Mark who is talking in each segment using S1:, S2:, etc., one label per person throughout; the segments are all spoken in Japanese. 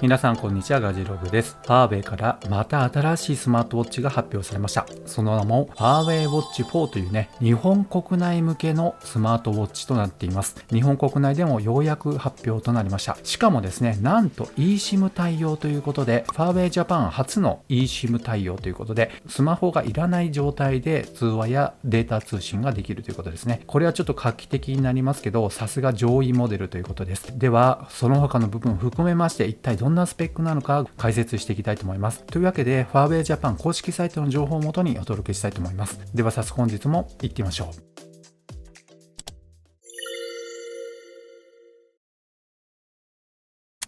S1: 皆さんこんにちは、ガジログです。ファーウェイからまた新しいスマートウォッチが発表されました。その名もファーウェイウォッチ4という日本国内向けのスマートウォッチとなっています。日本国内でもようやく発表となりました。しかもなんと eSIM 対応ということで、ファーウェイジャパン初の eSIM 対応ということで、スマホがいらない状態で通話やデータ通信ができるということですね。これはちょっと画期的になりますけど、さすが上位モデルということです。では、その他の部分を含めまして、一体どんなスペックなのか解説していきたいと思います。というわけで、ファーウェイジャパン公式サイトの情報をもとにお届けしたいと思います。では早速本日も行ってみましょう。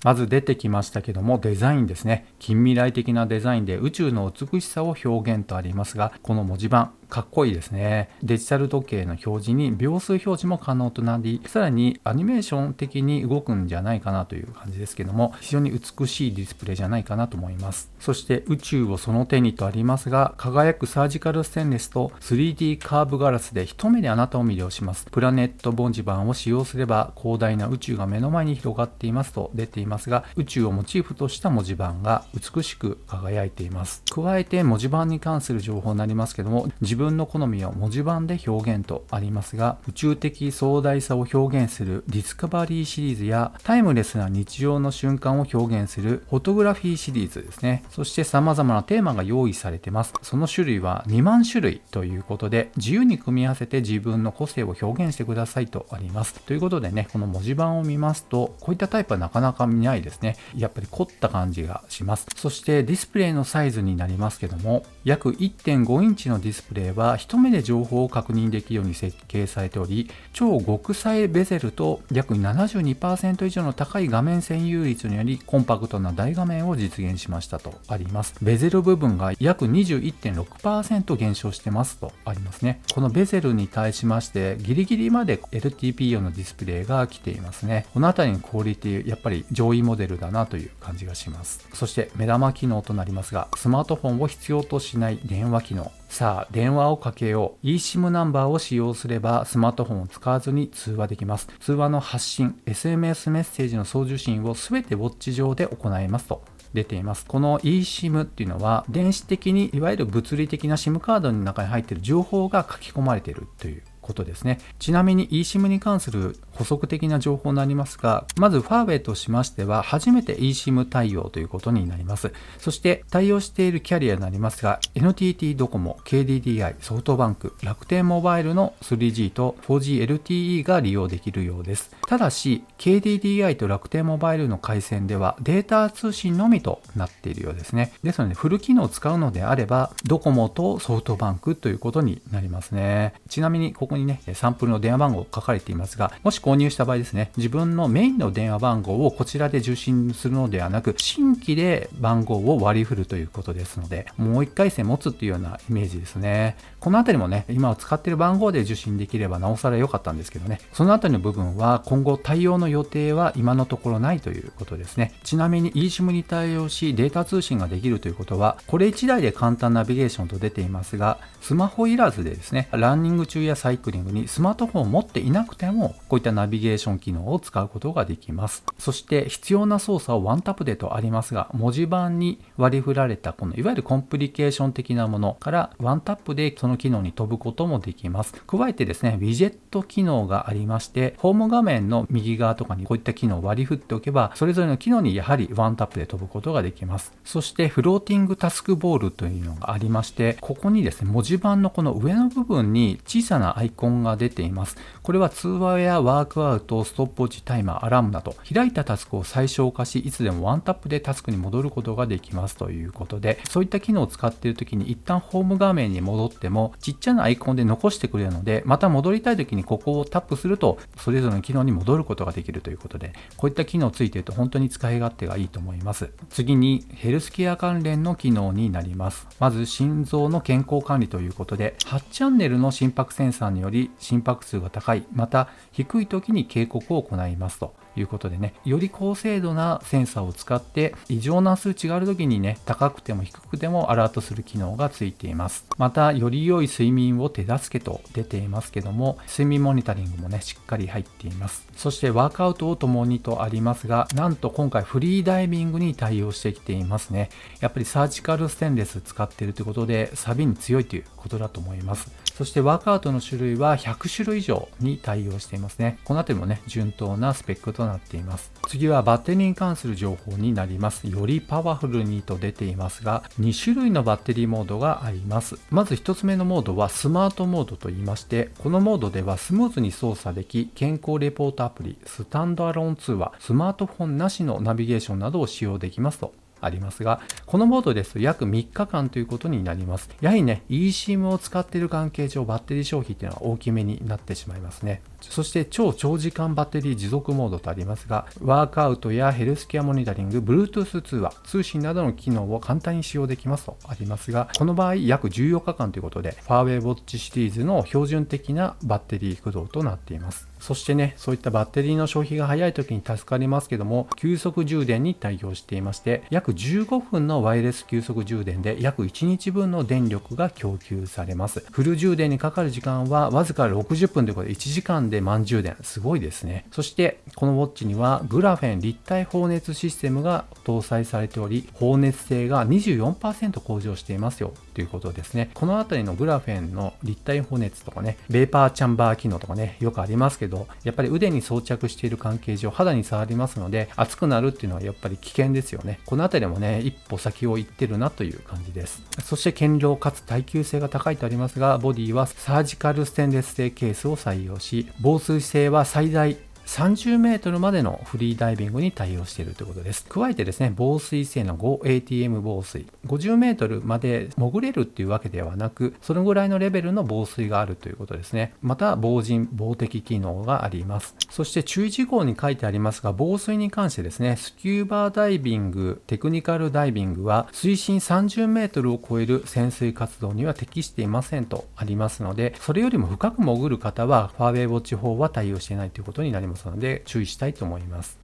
S1: まず出てきましたけども、デザインですね。近未来的なデザインで宇宙の美しさを表現とありますが、この文字盤かっこいいですね。デジタル時計の表示に秒数表示も可能となり、さらにアニメーション的に動くんじゃないかなという感じですけども、非常に美しいディスプレイじゃないかなと思います。そして宇宙をその手にとありますが、輝くサージカルステンレスと 3D カーブガラスで一目であなたを魅了します。プラネット文字盤を使用すれば広大な宇宙が目の前に広がっていますと出ていますが、宇宙をモチーフとした文字盤が美しく輝いています。加えて文字盤に関する情報になりますけども、自分の好みを文字盤で表現とありますが、宇宙的壮大さを表現するディスカバリーシリーズやタイムレスな日常の瞬間を表現するフォトグラフィーシリーズですね。そして様々なテーマが用意されています。その種類は2万種類ということで、自由に組み合わせて自分の個性を表現してくださいとあります。ということでこの文字盤を見ますと、こういったタイプはなかなか見ないですね。やっぱり凝った感じがします。そしてディスプレイのサイズになりますけども、約 1.5 インチのディスプレイは一目で情報を確認できるように設計されており、超極細ベゼルと約 72% 以上の高い画面占有率によりコンパクトな大画面を実現しましたとあります。ベゼル部分が約 21.6% 減少してますとありますね。このベゼルに対しましてギリギリまで LTP 用のディスプレイが来ていますね。このあたりのクオリティやっぱり上位モデルだなという感じがします。そして目玉機能となりますが、スマートフォンを必要としない電話機能。さあ、電話をかけよう。eSIM ナンバーを使用すればスマートフォンを使わずに通話できます。通話の発信、SMS メッセージの送受信をすべてウォッチ上で行えますと出ています。この eSIM っていうのは電子的にいわゆる物理的な SIM カードの中に入っている情報が書き込まれているということですね。ちなみに eSIM に関する補足的な情報になりますが、まずファーウェイとしましては初めて eSIM 対応ということになります。そして対応しているキャリアになりますが、 NTT ドコモ、KDDI、ソフトバンク、楽天モバイルの 3G と 4G LTE が利用できるようです。ただし KDDI と楽天モバイルの回線ではデータ通信のみとなっているようですね。ですのでフル機能を使うのであればドコモとソフトバンクということになりますね。ちなみにここにサンプルの電話番号書かれていますが、もし購入した場合ですね、自分のメインの電話番号をこちらで受信するのではなく、新規で番号を割り振るということですので、もう一回線持つっていうようなイメージですね。このあたりも今使っている番号で受信できればなおさら良かったんですけどね、そのあたりの部分は今後対応の予定は今のところないということですね。ちなみに eSIM に対応しデータ通信ができるということは、これ1台で簡単ナビゲーションと出ていますが、スマホいらずでですね、ランニング中やサイクリングにスマートフォンを持っていなくてもこういったナビゲーション機能を使うことができます。そして必要な操作をワンタップでとありますが、文字盤に割り振られたこのいわゆるコンプリケーション的なものからワンタップでその機能に飛ぶこともできます。加えてですね、ウィジェット機能がありまして、ホーム画面の右側とかにこういった機能を割り振っておけば、それぞれの機能にやはりワンタップで飛ぶことができます。そしてフローティングタスクボールというのがありまして、ここにですね、文字盤のこの上の部分に小さなアイコンが出ています。これは通話やワークアウト、ストップウォッチ、タイマー、アラームなど開いたタスクを最小化し、いつでもワンタップでタスクに戻ることができますということで、そういった機能を使っているときに一旦ホーム画面に戻ってもちっちゃなアイコンで残してくれるので、また戻りたいときにここをタップするとそれぞれの機能に戻ることができるということで、こういった機能ついていると本当に使い勝手がいいと思います。次にヘルスケア関連の機能になります。まず心臓の健康管理ということで、8チャンネルの心拍センサーにより心拍数が高い、また低い時に警告を行いますということでね、より高精度なセンサーを使って異常な数値がある時にね、高くても低くてもアラートする機能がついています。またより良い睡眠を手助けと出ていますけども、睡眠モニタリングもねしっかり入っています。そしてワークアウトをともにとありますが、なんと今回フリーダイビングに対応してきていますね。やっぱりサージカルステンレス使っているということで錆に強いということだと思います。そしてワークアウトの種類は100種類以上に対応していますね。このあたりもね順当なスペックとなっています。次はバッテリーに関する情報になります。よりパワフルにと出ていますが、2種類のバッテリーモードがあります。まず1つ目のモードはスマートモードと言いまして、このモードではスムーズに操作でき、健康レポートアプリスタンドアローン通話、スマートフォンなしのナビゲーションなどを使用できますとありますが、このモードですと約3日間ということになります。やはりね eSIM を使っている関係上、バッテリー消費っていうのは大きめになってしまいますね。そして超長時間バッテリー持続モードとありますが、ワークアウトやヘルスケアモニタリング、Bluetooth 通話、通信などの機能を簡単に使用できますとありますが、この場合約14日間ということで、ファーウェイウォッチシリーズの標準的なバッテリー駆動となっています。そしてね、そういったバッテリーの消費が早い時に助かりますけども、急速充電に対応していまして、約15分のワイヤレス急速充電で約1日分の電力が供給されます。フル充電にかかる時間はわずか60分ということで、1時間で満充電、すごいですね。そしてこのウォッチにはグラフェン立体放熱システムが搭載されており、放熱性が 24% 向上していますよということですね。このあたりのグラフェンの立体放熱とかね、ベーパーチャンバー機能とかね、よくありますけど、やっぱり腕に装着している関係上肌に触りますので、熱くなるっていうのはやっぱり危険ですよね。このあたりもね一歩先を行ってるなという感じです。そして堅牢かつ耐久性が高いとありますが、ボディはサージカルステンレス製ケースを採用し、防水性は最大30メートルまでのフリーダイビングに対応しているということです。加えてですね、防水性能 5ATM 防水、50メートルまで潜れるっていうわけではなく、そのぐらいのレベルの防水があるということですね。また防塵防滴機能があります。そして注意事項に書いてありますが、防水に関してですね、スキューバーダイビング、テクニカルダイビングは水深30メートルを超える潜水活動には適していませんとありますので、それよりも深く潜る方はファーウェイウォッチ4は対応していないということになりますので、注意したいと思います。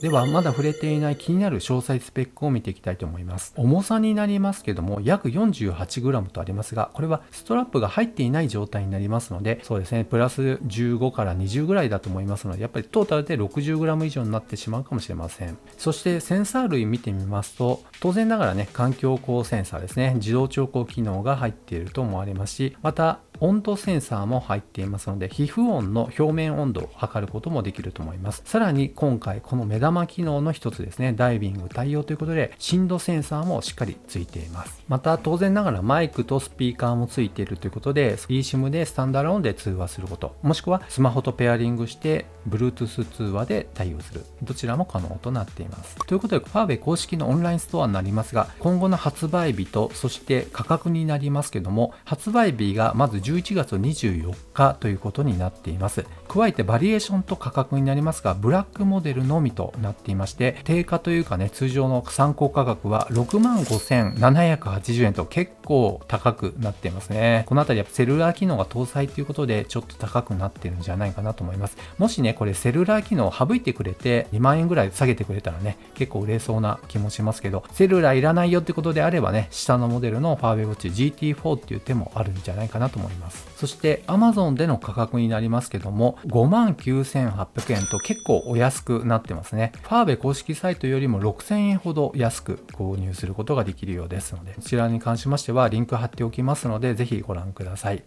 S1: ではまだ触れていない気になる詳細スペックを見ていきたいと思います。重さになりますけども約 48g とありますが、これはストラップが入っていない状態になりますので、そうですね、プラス15から20ぐらいだと思いますので、やっぱりトータルで 60g 以上になってしまうかもしれません。そしてセンサー類見てみますと、当然ながらね、環境光センサーですね、自動調光機能が入っていると思われますし、また温度センサーも入っていますので、皮膚温の表面温度を測ることもできると思います。さらに今回この目玉機能の一つですね、ダイビング対応ということで振動センサーもしっかりついています。また当然ながらマイクとスピーカーもついているということで、 eSIM でスタンダーローンで通話すること、もしくはスマホとペアリングして Bluetooth 通話で対応する、どちらも可能となっています。ということでファーウェイ公式のオンラインストアになりますが、今後の発売日とそして価格になりますけども、発売日がまず11月24日ということになっています。加えてバリエーションと価格になりますが、ブラックモデルのみとなっていまして、定価というかね、通常の参考価格は 65,780 円と結構高くなっていますね。このあたりやっぱセルラー機能が搭載ということでちょっと高くなってるんじゃないかなと思います。もしねこれセルラー機能を省いてくれて2万円ぐらい下げてくれたらね、結構売れそうな気もしますけど、セルラーいらないよってことであればね、下のモデルのファーウェイウォッチ GT4 っていう手もあるんじゃないかなと思います。そして Amazon での価格になりますけども、59,800 円と結構お安くなってますね。ファーウェイ公式サイトよりも6000円ほど安く購入することができるようですので、こちらに関しましてはリンク貼っておきますので、ぜひご覧ください。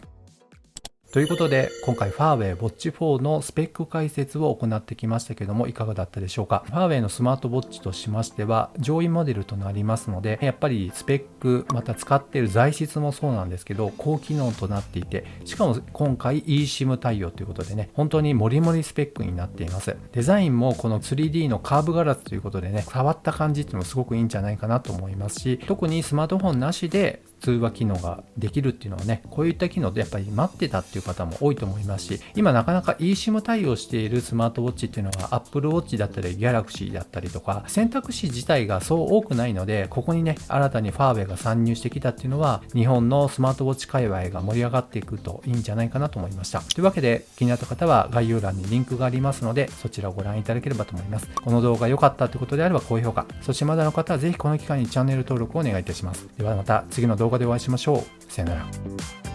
S1: ということで今回ファーウェイウォッチ4のスペック解説を行ってきましたけども、いかがだったでしょうか。ファーウェイのスマートウォッチとしましては上位モデルとなりますので、やっぱりスペックまた使っている材質もそうなんですけど高機能となっていて、しかも今回 eSIM 対応ということでね、本当にモリモリスペックになっています。デザインもこの 3D のカーブガラスということでね、触った感じっていうのもすごくいいんじゃないかなと思いますし、特にスマートフォンなしで通話機能ができるっていうのはね、こういった機能でやっぱり待ってたっていう方も多いと思いますし、今なかなか eSIM 対応しているスマートウォッチっていうのは Apple Watch だったり Galaxy だったりとか、選択肢自体がそう多くないので、ここにね、新たにファーウェイが参入してきたっていうのは、日本のスマートウォッチ界隈が盛り上がっていくといいんじゃないかなと思いました。というわけで、気になった方は概要欄にリンクがありますので、そちらをご覧いただければと思います。この動画良かったということであれば高評価、そしてまだの方はぜひこの機会にチャンネル登録をお願いいたします。ではまた次の動画でお会いしましょう。さよなら。